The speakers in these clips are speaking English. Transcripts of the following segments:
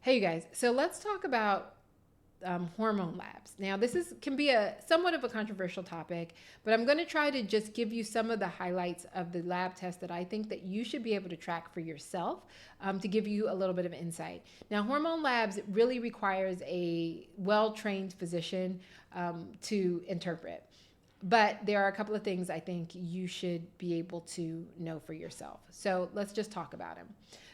Hey, you guys. So let's talk about hormone labs. Now, can be a somewhat of a controversial topic, but I'm going to try to just give you some of the highlights of the lab tests that I think that you should be able to track for yourself to give you a little bit of insight. Now, hormone labs really requires a well-trained physician to interpret. But there are a couple of things I think you should be able to know for yourself. So let's just talk about them.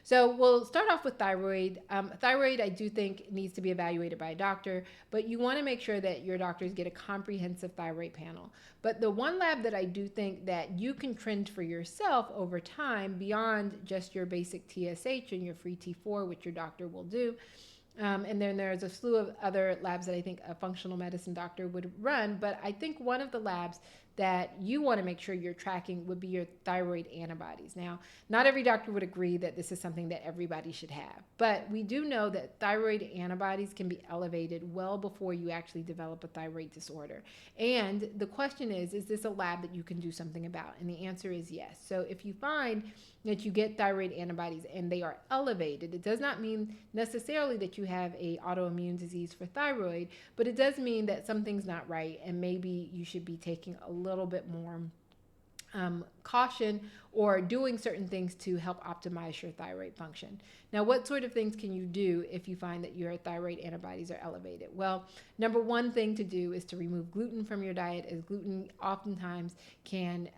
So we'll start off with thyroid. Thyroid, I do think, needs to be evaluated by a doctor, but you want to make sure that your doctors get a comprehensive thyroid panel. But the one lab that I do think that you can trend for yourself over time beyond just your basic TSH and your free T4, which your doctor will do, and then there's a slew of other labs that I think a functional medicine doctor would run. But I think one of the labs that you want to make sure you're tracking would be your thyroid antibodies. Now, not every doctor would agree that this is something that everybody should have, but we do know that thyroid antibodies can be elevated well before you actually develop a thyroid disorder. And the question is this a lab that you can do something about? And the answer is yes. So if you find that you get thyroid antibodies and they are elevated, it does not mean necessarily that you have a autoimmune disease for thyroid, but it does mean that something's not right and maybe you should be taking a little bit more caution or doing certain things to help optimize your thyroid function. Now, what sort of things can you do if you find that your thyroid antibodies are elevated? Well, number one thing to do is to remove gluten from your diet, as gluten oftentimes can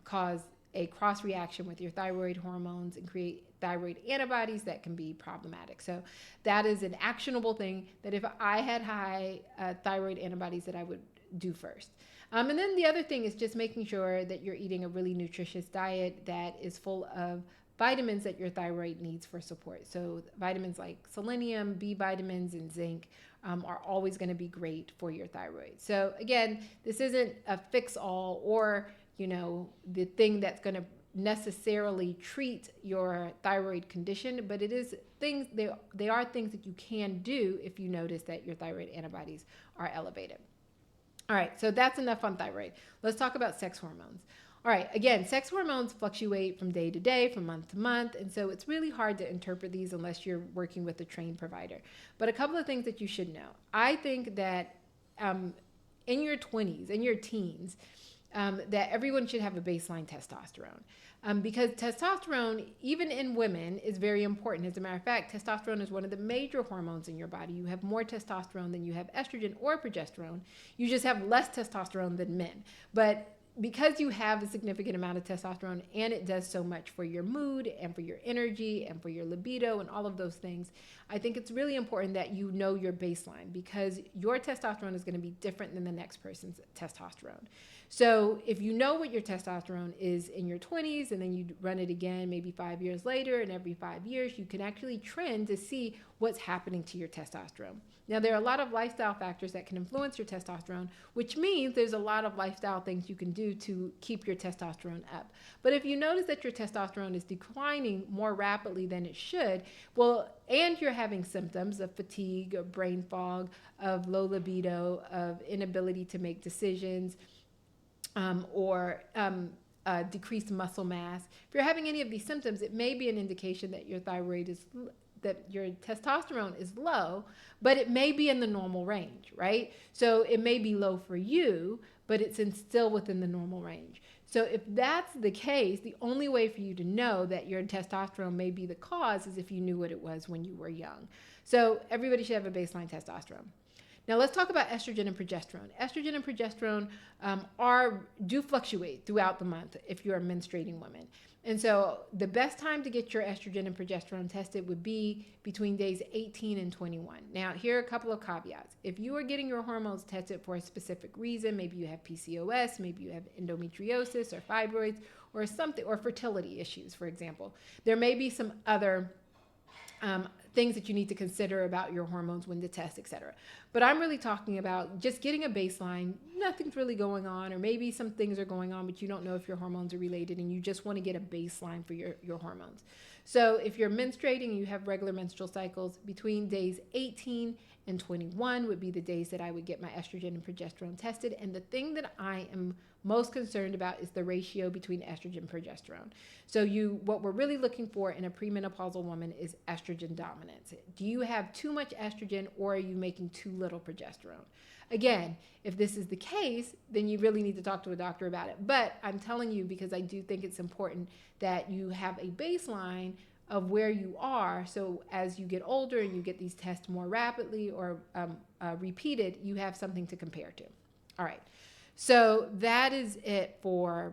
cause a cross reaction with your thyroid hormones and create thyroid antibodies that can be problematic. So that is an actionable thing that if I had high thyroid antibodies that I would do first. And then the other thing is just making sure that you're eating a really nutritious diet that is full of vitamins that your thyroid needs for support. So vitamins like selenium, B vitamins, and zinc are always going to be great for your thyroid. So again, this isn't a fix-all or the thing that's going to necessarily treat your thyroid condition, but it is things, they are things that you can do if you notice that your thyroid antibodies are elevated. All right, so that's enough on thyroid. Let's talk about sex hormones. All right, again, sex hormones fluctuate from day to day, from month to month, and so it's really hard to interpret these unless you're working with a trained provider. But a couple of things that you should know. I think that in your 20s, in your teens, that everyone should have a baseline testosterone. Because testosterone, even in women, is very important. As a matter of fact, testosterone is one of the major hormones in your body. You have more testosterone than you have estrogen or progesterone. You just have less testosterone than men. But because you have a significant amount of testosterone and it does so much for your mood and for your energy and for your libido and all of those things, I think it's really important that you know your baseline because your testosterone is going to be different than the next person's testosterone. So if you know what your testosterone is in your 20s and then you run it again maybe 5 years later, and every 5 years you can actually trend to see what's happening to your testosterone. Now, there are a lot of lifestyle factors that can influence your testosterone, which means there's a lot of lifestyle things you can do to keep your testosterone up. But if you notice that your testosterone is declining more rapidly than it should, well, and you're having symptoms of fatigue, of brain fog, of low libido, of inability to make decisions, or decreased muscle mass. If you're having any of these symptoms, it may be an indication that your testosterone is low, but it may be in the normal range, right? So it may be low for you, but it's still within the normal range. So if that's the case, the only way for you to know that your testosterone may be the cause is if you knew what it was when you were young. So everybody should have a baseline testosterone. Now let's talk about estrogen and progesterone. Estrogen and progesterone do fluctuate throughout the month if you're a menstruating woman. And so the best time to get your estrogen and progesterone tested would be between days 18 and 21. Now, here are a couple of caveats. If you are getting your hormones tested for a specific reason, maybe you have PCOS, maybe you have endometriosis or fibroids or something, or fertility issues, for example, there may be some other things that you need to consider about your hormones when to test, etc. But I'm really talking about just getting a baseline. Nothing's really going on, or maybe some things are going on, but you don't know if your hormones are related and you just want to get a baseline for your hormones. So if you're menstruating and you have regular menstrual cycles, between days 18 and 21 would be the days that I would get my estrogen and progesterone tested. And the thing that I am most concerned about is the ratio between estrogen and progesterone. So what we're really looking for in a premenopausal woman is estrogen dominance. Do you have too much estrogen, or are you making too little progesterone? Again, if this is the case, then you really need to talk to a doctor about it. But I'm telling you, because I do think it's important that you have a baseline of where you are, so as you get older and you get these tests more rapidly or repeated, you have something to compare to. All right, so that is it for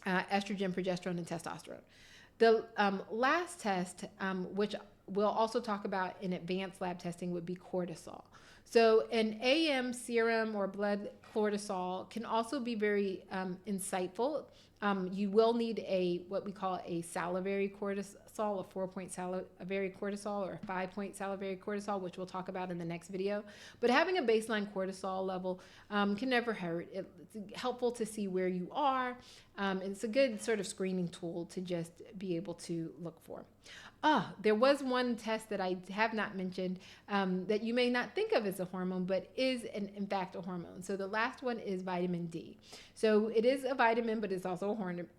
estrogen, progesterone, and testosterone. The last test, which we'll also talk about in advanced lab testing, would be cortisol. So an AM serum or blood cortisol can also be very insightful. You will need what we call a salivary cortisol, a 4-point salivary cortisol or a 5-point salivary cortisol, which we'll talk about in the next video. But having a baseline cortisol level can never hurt. It's helpful to see where you are. It's a good sort of screening tool to just be able to look for. There was one test that I have not mentioned that you may not think of as a hormone, but is in fact a hormone. So the last one is vitamin D. So it is a vitamin, but it's also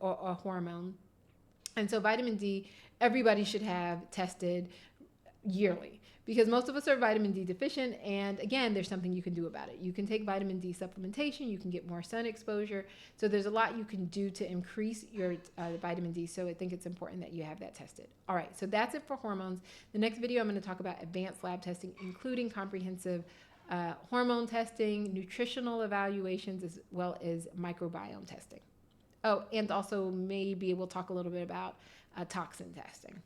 a hormone. And so vitamin D, everybody should have tested yearly, because most of us are vitamin D deficient. And again, there's something you can do about it. You can take vitamin D supplementation, you can get more sun exposure. So there's a lot you can do to increase your vitamin D. So I think it's important that you have that tested. All right, so that's it for hormones. The next video, I'm going to talk about advanced lab testing, including comprehensive hormone testing, nutritional evaluations, as well as microbiome testing. Oh, and also maybe we'll talk a little bit about toxin testing.